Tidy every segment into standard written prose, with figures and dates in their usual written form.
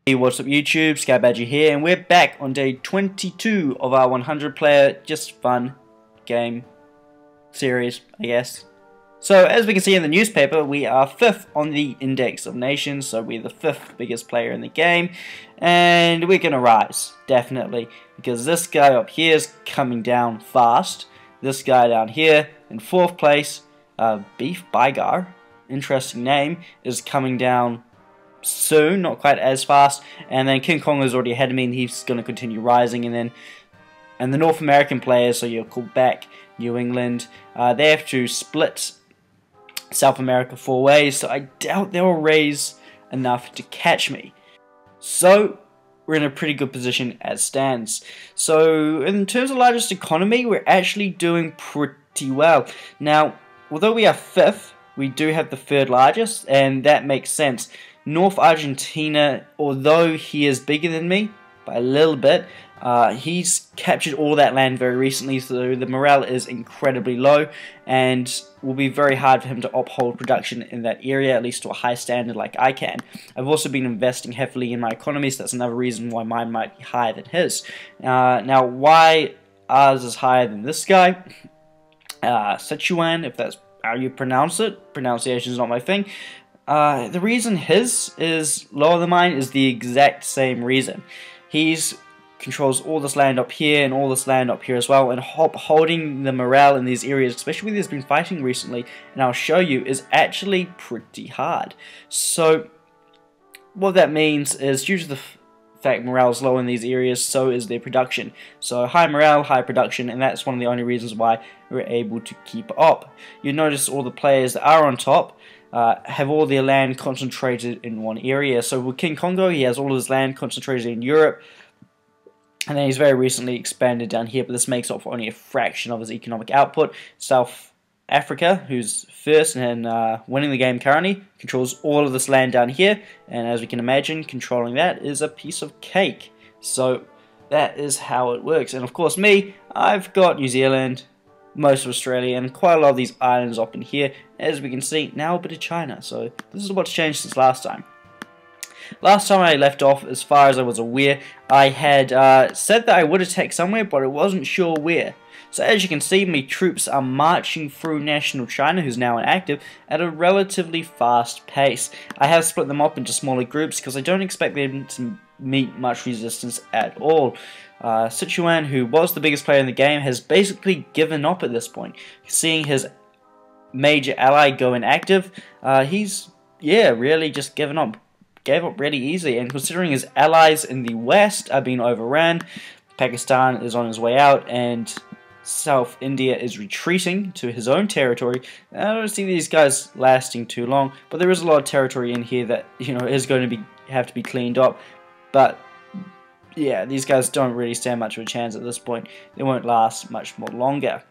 Hey, what's up YouTube, Sky Badger here, and we're back on day 22 of our 100 player just fun game series, I guess. So as we can see in the newspaper, we are 5th on the index of nations, so we're the 5th biggest player in the game, and we're gonna rise, definitely, because this guy up here is coming down fast. This guy down here in 4th place, Beef Bygar, interesting name, is coming down soon, not quite as fast, and then King Kong is already ahead of me and he's going to continue rising, and the North American players, so you're Quebec, New England, they have to split South America 4 ways, so I doubt they'll raise enough to catch me. So we're in a pretty good position as stands. So in terms of largest economy, we're actually doing pretty well. Now, although we are 5th, we do have the 3rd largest, and that makes sense. North Argentina, although he is bigger than me by a little bit, he's captured all that land very recently, so the morale is incredibly low, and will be very hard for him to uphold production in that area, at least to a high standard like I can. I've also been investing heavily in my economy, so that's another reason why mine might be higher than his. Now, why ours is higher than this guy? Sichuan, if that's how you pronounce it. Pronunciation is not my thing. The reason his is lower than mine is the exact same reason. He's controls all this land up here and all this land up here as well, and holding the morale in these areas, especially where there's been fighting recently, and I'll show you, is actually pretty hard. So what that means is, due to the fact morale is low in these areas, so is their production. So high morale, high production, and that's one of the only reasons why we're able to keep up. You notice all the players that are on top have all their land concentrated in one area. So with King Kongo, he has all his land concentrated in Europe, and then he's very recently expanded down here, but this makes up for only a fraction of his economic output. South Africa, who's first and winning the game currently, controls all of this land down here, and as we can imagine, controlling that is a piece of cake. So that is how it works. And of course me, I've got New Zealand, most of Australia, and quite a lot of these islands up in here. As we can see, now a bit of China. So this is what's changed since last time. Last time I left off, as far as I was aware, I had said that I would attack somewhere, but I wasn't sure where. So as you can see, my troops are marching through national China, who's now inactive, at a relatively fast pace. I have split them up into smaller groups because I don't expect them to meet much resistance at all. Sichuan, who was the biggest player in the game, has basically given up at this point. Seeing his major ally go inactive, he's, really just given up. Gave up really easily, and considering his allies in the west are being overran, Pakistan is on his way out, and South India is retreating to his own territory. I don't see these guys lasting too long, but there is a lot of territory in here that is going to have to be cleaned up. But yeah, these guys don't really stand much of a chance at this point. They won't last much more longer.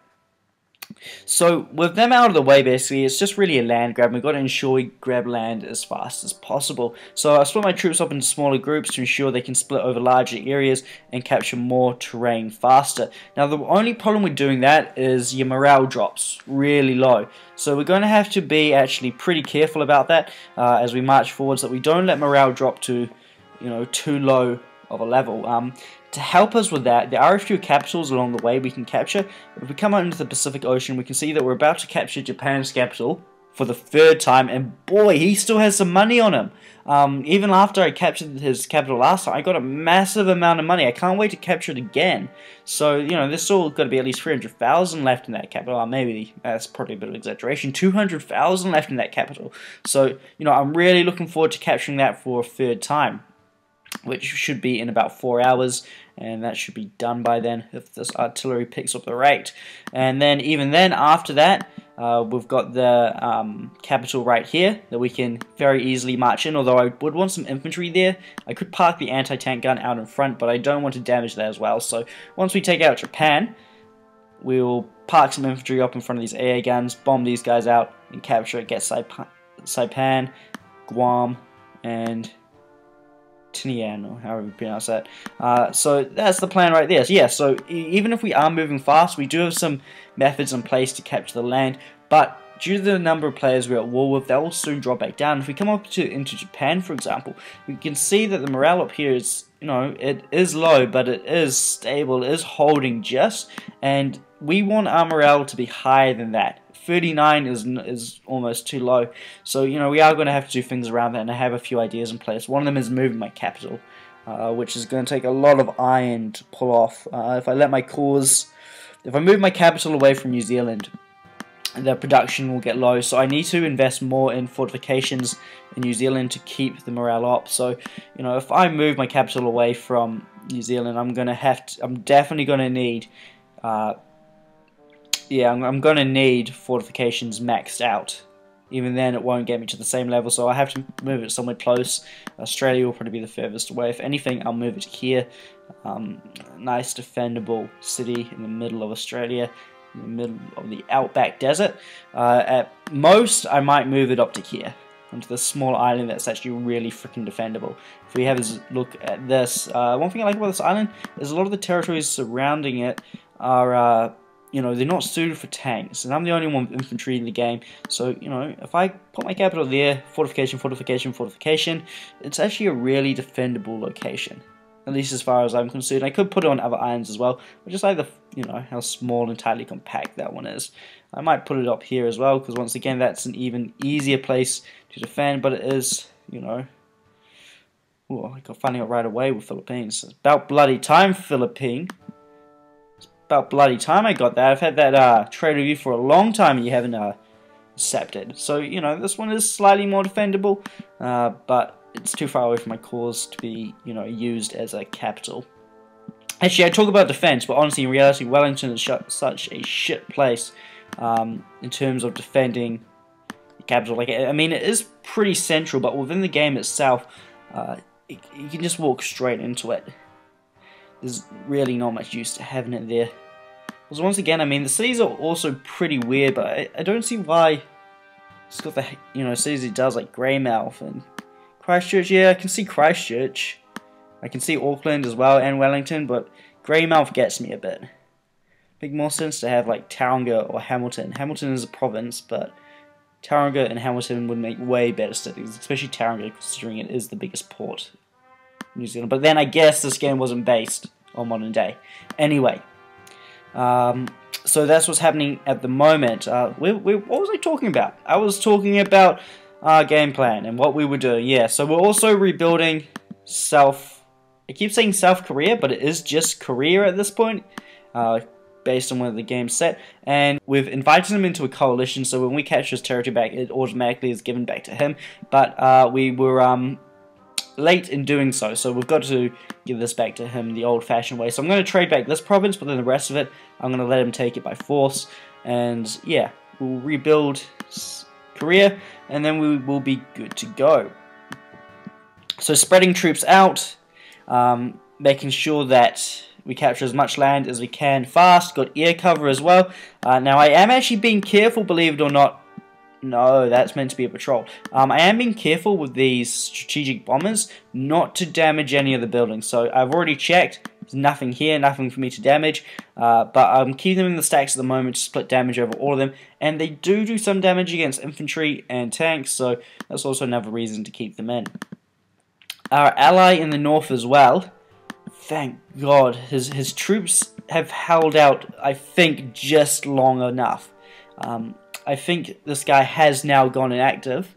So with them out of the way, basically, it's just really a land grab. We've got to ensure we grab land as fast as possible. So I split my troops up into smaller groups to ensure they can split over larger areas and capture more terrain faster. Now the only problem with doing that is your morale drops really low. So we're going to have to be actually pretty careful about that as we march forward, so that we don't let morale drop to too low of a level. To help us with that, there are a few capitals along the way we can capture. If we come out into the Pacific Ocean, we can see that we're about to capture Japan's capital for the 3rd time, and boy, he still has some money on him. Even after I captured his capital last time, I got a massive amount of money. I can't wait to capture it again. So, there's still got to be at least 300,000 left in that capital. Maybe that's probably a bit of exaggeration. 200,000 left in that capital. So, I'm really looking forward to capturing that for a 3rd time, which should be in about 4 hours, and that should be done by then if this artillery picks up the rate. And then even then, after that, we've got the capital right here that we can very easily march in, although I would want some infantry there. I could park the anti-tank gun out in front, but I don't want to damage that as well. So once we take out Japan, we'll park some infantry up in front of these AA guns, bomb these guys out, and capture it, get Saipan, Guam, and Tinian, or however you pronounce that. So that's the plan right there. So yeah, so even if we are moving fast, we do have some methods in place to capture the land, but due to the number of players we're at war with, they'll soon drop back down. If we come up into Japan, for example, we can see that the morale up here is, you know, it is low, but it is stable, it is holding just, and we want our morale to be higher than that. 39 is almost too low, so, you know, we are going to have to do things around that, and I have a few ideas in place. One of them is moving my capital, which is going to take a lot of iron to pull off. If I move my capital away from New Zealand, the production will get low, so I need to invest more in fortifications in New Zealand to keep the morale up. So, you know, if I move my capital away from New Zealand, I'm definitely gonna need, I'm gonna need fortifications maxed out. Even then, it won't get me to the same level, so I have to move it somewhere close. Australia will probably be the furthest away. If anything, I'll move it here. Nice defendable city in the middle of Australia, in the middle of the outback desert. At most, I might move it up to here, onto this small island that's actually really freaking defendable. If we have a look at this, one thing I like about this island is a lot of the territories surrounding it are, you know, they're not suited for tanks, and I'm the only one with infantry in the game, so, you know, if I put my capital there, fortification, fortification, fortification, it's actually a really defendable location. At least as far as I'm concerned. I could put it on other islands as well, but just like you know, how small and tightly compact that one is. I might put it up here as well, because once again, that's an even easier place to defend, but it is, you know, oh, I got finding it right away with Philippines. It's about bloody time, Philippine. It's about bloody time I got that. I've had that trade with you for a long time, and you haven't accepted. So, you know, this one is slightly more defendable, but it's too far away from my cause to be, you know, used as a capital. Actually, I talk about defense, but honestly, in reality, Wellington is such a shit place in terms of defending the capital. Like, I mean, it is pretty central, but within the game itself, you can just walk straight into it. There's really not much use to having it there. Because once again, I mean, the cities are also pretty weird, but I don't see why it's got the, you know, cities it does, like Greymouth and Christchurch. Yeah, I can see Christchurch. I can see Auckland as well, and Wellington, but Greymouth gets me a bit. Make more sense to have like Tauranga or Hamilton. Hamilton is a province, but Tauranga and Hamilton would make way better cities, especially Tauranga, considering it is the biggest port in New Zealand. But then I guess this game wasn't based on modern day. Anyway, so that's what's happening at the moment. What was I talking about? I was talking about our game plan and what we were doing. Yeah, so we're also rebuilding I keep saying South Korea, but it is just Korea at this point, based on where the game's set. And we've invited him into a coalition, so when we capture his territory back, it automatically is given back to him. But we were late in doing so, so we've got to give this back to him the old-fashioned way. So I'm going to trade back this province, but then the rest of it, I'm going to let him take it by force. And yeah, we'll rebuild Korea, and then we will be good to go. So spreading troops out, making sure that we capture as much land as we can fast. Got air cover as well. Now I am actually being careful, believe it or not. No, that's meant to be a patrol. I am being careful with these strategic bombers not to damage any of the buildings. So I've already checked. There's nothing here, nothing for me to damage. But I'm keeping them in the stacks at the moment to split damage over all of them. And they do some damage against infantry and tanks, so that's also another reason to keep them in. Our ally in the north as well, thank God, his troops have held out, I think, just long enough. I think this guy has now gone inactive,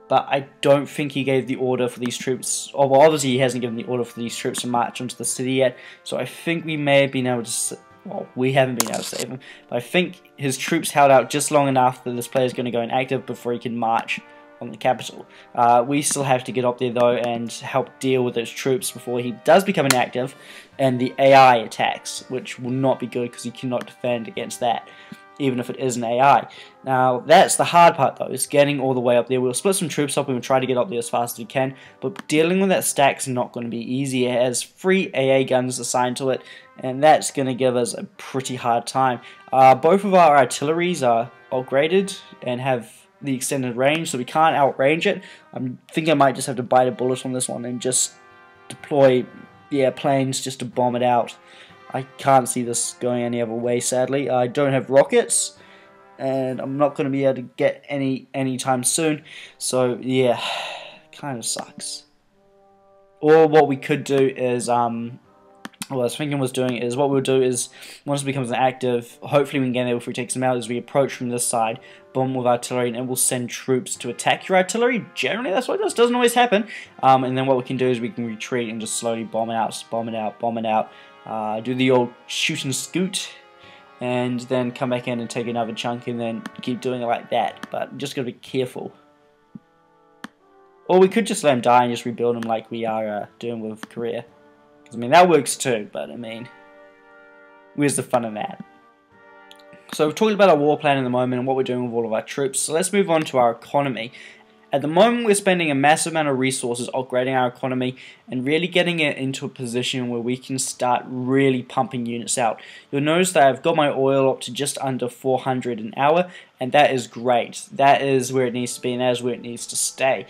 but I don't think he gave the order for these troops, or well, obviously he hasn't given the order for these troops to march onto the city yet, so I think we may have been able to, well, we haven't been able to save him, but I think his troops held out just long enough that this player is going to go inactive before he can march on the capital. We still have to get up there though and help deal with those troops before he does become inactive and the AI attacks, which will not be good because he cannot defend against that, even if it is an AI. Now, that's the hard part though, is getting all the way up there. We'll split some troops up and we'll try to get up there as fast as we can, but dealing with that stack's not going to be easy. It has 3 AA guns assigned to it, and that's going to give us a pretty hard time. Both of our artilleries are upgraded and have the extended range, so we can't outrange it. I think I might just have to bite a bullet on this one and just deploy planes just to bomb it out. I can't see this going any other way, sadly. I don't have rockets, and I'm not going to be able to get any anytime soon. So yeah, kind of sucks. Or what we could do is what I was thinking was doing is what we'll do is once it becomes an active, hopefully we can get there before he takes them out, is we approach from this side, bomb with artillery, and we'll send troops to attack your artillery. Generally that's what it does, doesn't always happen. And then what we can do is we can retreat and just slowly bomb it out, bomb it out, bomb it out, do the old shoot and scoot, and then come back in and take another chunk and then keep doing it like that. But just gotta be careful. Or we could just let him die and just rebuild him like we are doing with Korea. I mean, that works too, but I mean, where's the fun in that? So we've talked about our war plan in the moment and what we're doing with all of our troops, so let's move on to our economy. At the moment, we're spending a massive amount of resources upgrading our economy and really getting it into a position where we can start really pumping units out. You'll notice that I've got my oil up to just under 400 an hour, and that is great. That is where it needs to be, and that is where it needs to stay.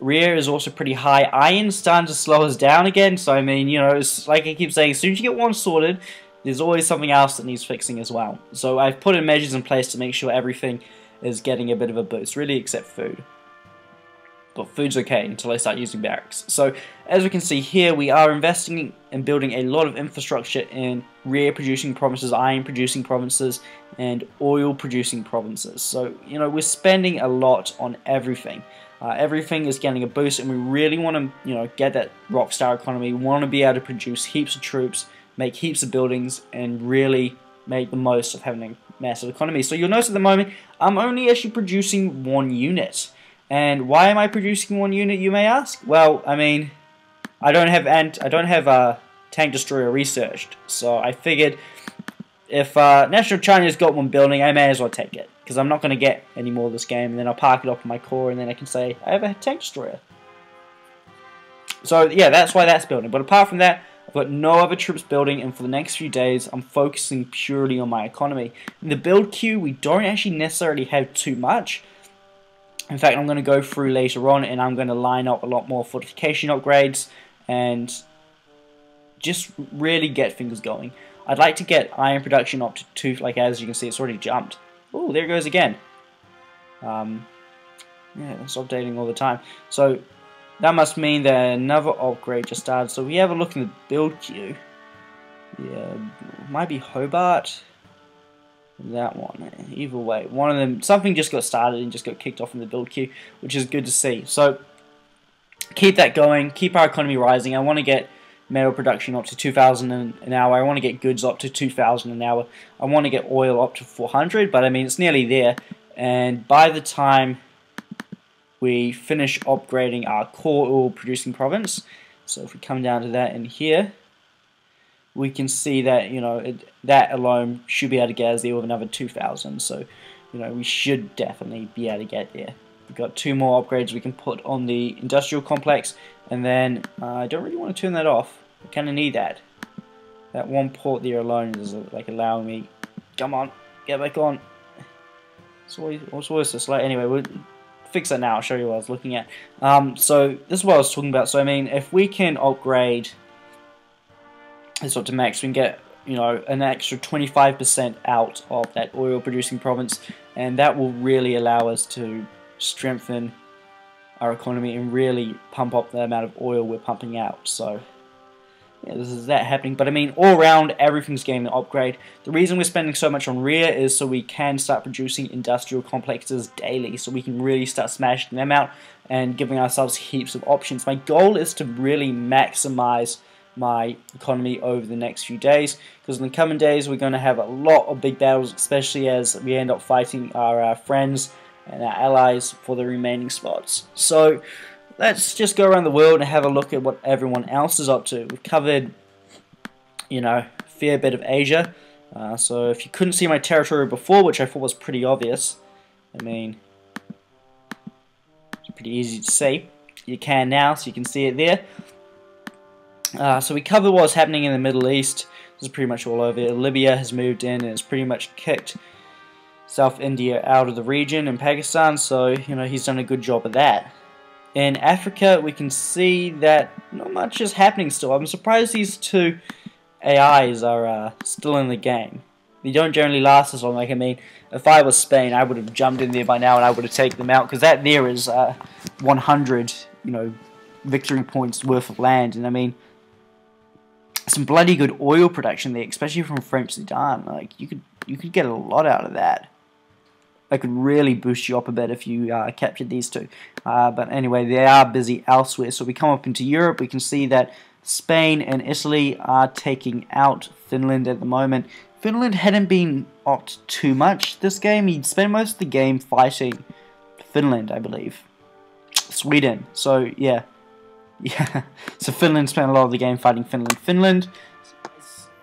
Rear is also pretty high. Iron's starting to slow us down again, so I mean, you know, it's like I keep saying, as soon as you get one sorted, there's always something else that needs fixing as well. So I've put in measures in place to make sure everything is getting a bit of a boost, really except food. But food's okay until I start using barracks. So as we can see here, we are investing in building a lot of infrastructure in rear producing provinces, iron producing provinces, and oil producing provinces. So, you know, we're spending a lot on everything. Everything is getting a boost, and we really want to, you know, get that rockstar economy. We want to be able to produce heaps of troops, make heaps of buildings, and really make the most of having a massive economy. So you'll notice at the moment, I'm only actually producing one unit. And why am I producing one unit, you may ask? Well, I mean, I don't have tank destroyer researched, so I figured if National China's got one building, I may as well take it, because I'm not going to get any more of this game, and then I'll park it off in my core, and then I can say, I have a tank destroyer. So yeah, that's why that's building. But apart from that, I've got no other troops building, and for the next few days, I'm focusing purely on my economy. In the build queue, we don't actually necessarily have too much. In fact, I'm going to go through later on, and I'm going to line up a lot more fortification upgrades, and just really get things going. I'd like to get iron production up to 2, like as you can see, it's already jumped. Oh, there it goes again. Yeah, it's updating all the time. So that must mean that another upgrade just started. So we have a look in the build queue. Yeah, might be Hobart. That one. Either way, one of them, something just got started and just got kicked off in the build queue, which is good to see. So keep that going, keep our economy rising. I want to get metal production up to 2,000 an hour. I want to get goods up to 2,000 an hour. I want to get oil up to 400, but I mean, it's nearly there. And by the time we finish upgrading our core oil producing province, so if we come down to that in here, we can see that, you know, that alone should be able to get us there with another 2,000. So, you know, we should definitely be able to get there. We've got 2 more upgrades we can put on the industrial complex, and then I don't really want to turn that off. I kind of need that. That one port there alone is like allowing me. Come on, get back on. It's always just like, anyway, we'll fix that now. I'll show you what I was looking at. So this is what I was talking about. So I mean, if we can upgrade this up to max, we can get, you know, an extra 25% out of that oil producing province, and that will really allow us to strengthen our economy and really pump up the amount of oil we're pumping out. So yeah, this is that happening. But I mean, all around, everything's getting an upgrade. The reason we're spending so much on rear is so we can start producing industrial complexes daily, so we can really start smashing them out and giving ourselves heaps of options. My goal is to really maximize my economy over the next few days, because in the coming days we're going to have a lot of big battles, especially as we end up fighting our friends and our allies for the remaining spots. So let's just go around the world and have a look at what everyone else is up to. We've covered, you know, a fair bit of Asia. So if you couldn't see my territory before, which I thought was pretty obvious, I mean, it's pretty easy to see. You can now, so you can see it there. So we covered what's happening in the Middle East. This is pretty much all over. Libya has moved in and has pretty much kicked South India out of the region, and Pakistan, so, you know, he's done a good job of that. In Africa, we can see that not much is happening still. I'm surprised these 2 AIs are still in the game. They don't generally last as long. Like, I mean, if I was Spain, I would have jumped in there by now and I would have taken them out, because that there is 100, you know, victory points worth of land, and I mean, some bloody good oil production there, especially from French Sudan. Like, you could get a lot out of that. That could really boost you up a bit if you captured these two. But anyway, they are busy elsewhere. So we come up into Europe. We can see that Spain and Italy are taking out Finland at the moment. Finland hadn't been opt too much this game. He'd spent most of the game fighting Finland, I believe. Sweden. So, yeah. Yeah. So Finland spent a lot of the game fighting Finland.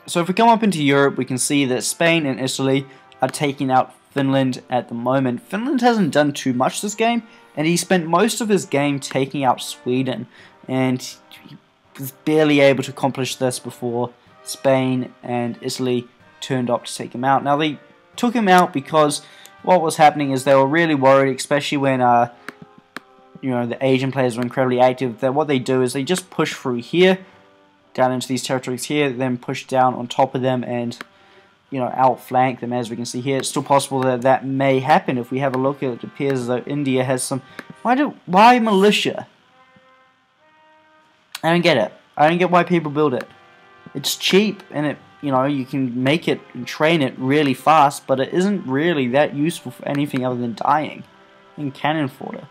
So if we come up into Europe, we can see that Spain and Italy are taking out Finland at the moment. Finland hasn't done too much this game, and he spent most of his game taking out Sweden, and he was barely able to accomplish this before Spain and Italy turned up to take him out. Now, they took him out because what was happening is they were really worried, especially when you know, the Asian players were incredibly active, that what they do is they just push through here, down into these territories here, then push down on top of them and, you know, outflank them. As we can see here, it's still possible that that may happen. If we have a look at it, it appears as though India has some... Why militia? I don't get it. I don't get why people build it. It's cheap, and it, you know, you can make it and train it really fast, but it isn't really that useful for anything other than dying in cannon fodder.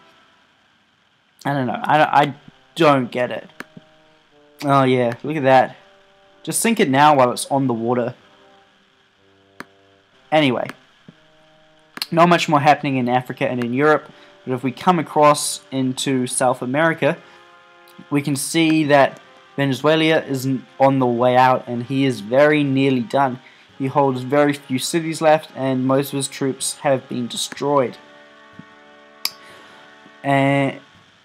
I don't know. I don't get it. Oh yeah, look at that. Just sink it now while it's on the water. Anyway, not much more happening in Africa and in Europe, but if we come across into South America, we can see that Venezuela is on the way out, and he is very nearly done. He holds very few cities left, and most of his troops have been destroyed. And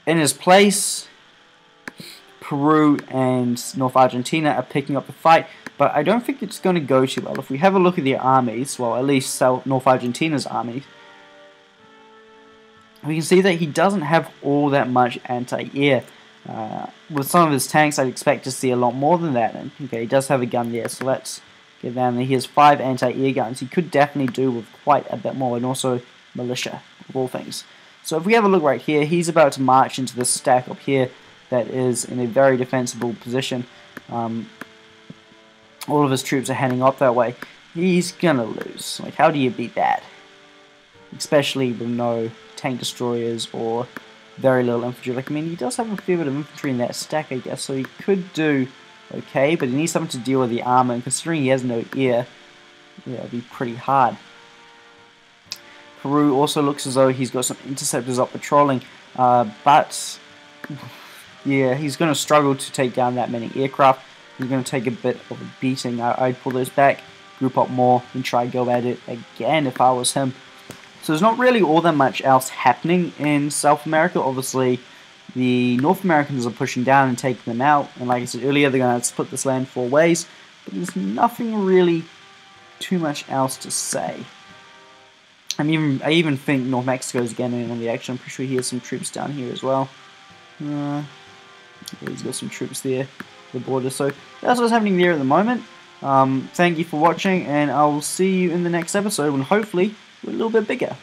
in his place, Peru and North Argentina are picking up the fight, but I don't think it's going to go too well. If we have a look at their armies, well, at least North Argentina's armies, we can see that he doesn't have all that much anti-air. With some of his tanks, I'd expect to see a lot more than that. And okay, he does have a gun there, so let's get down there. He has 5 anti-air guns. He could definitely do with quite a bit more, and also militia, of all things. So if we have a look right here, he's about to march into this stack up here that is in a very defensible position. All of his troops are heading up that way. He's gonna lose. Like, how do you beat that? Especially with no tank destroyers or very little infantry. Like, I mean, he does have a fair bit of infantry in that stack, I guess, so he could do okay, but he needs something to deal with the armor, and considering he has no air, yeah, it'd be pretty hard. Peru also looks as though he's got some interceptors up patrolling, but yeah, he's going to struggle to take down that many aircraft. He's going to take a bit of a beating. I'd pull those back, group up more, and try to go at it again if I was him. So there's not really all that much else happening in South America. Obviously, the North Americans are pushing down and taking them out, and like I said earlier, they're going to split this land 4 ways, but there's nothing really too much else to say. I even think North Mexico is getting in on the action. I'm pretty sure he has some troops down here as well. Yeah, he's got some troops there, the border. So that's what's happening there at the moment. Thank you for watching, and I will see you in the next episode when hopefully we're a little bit bigger.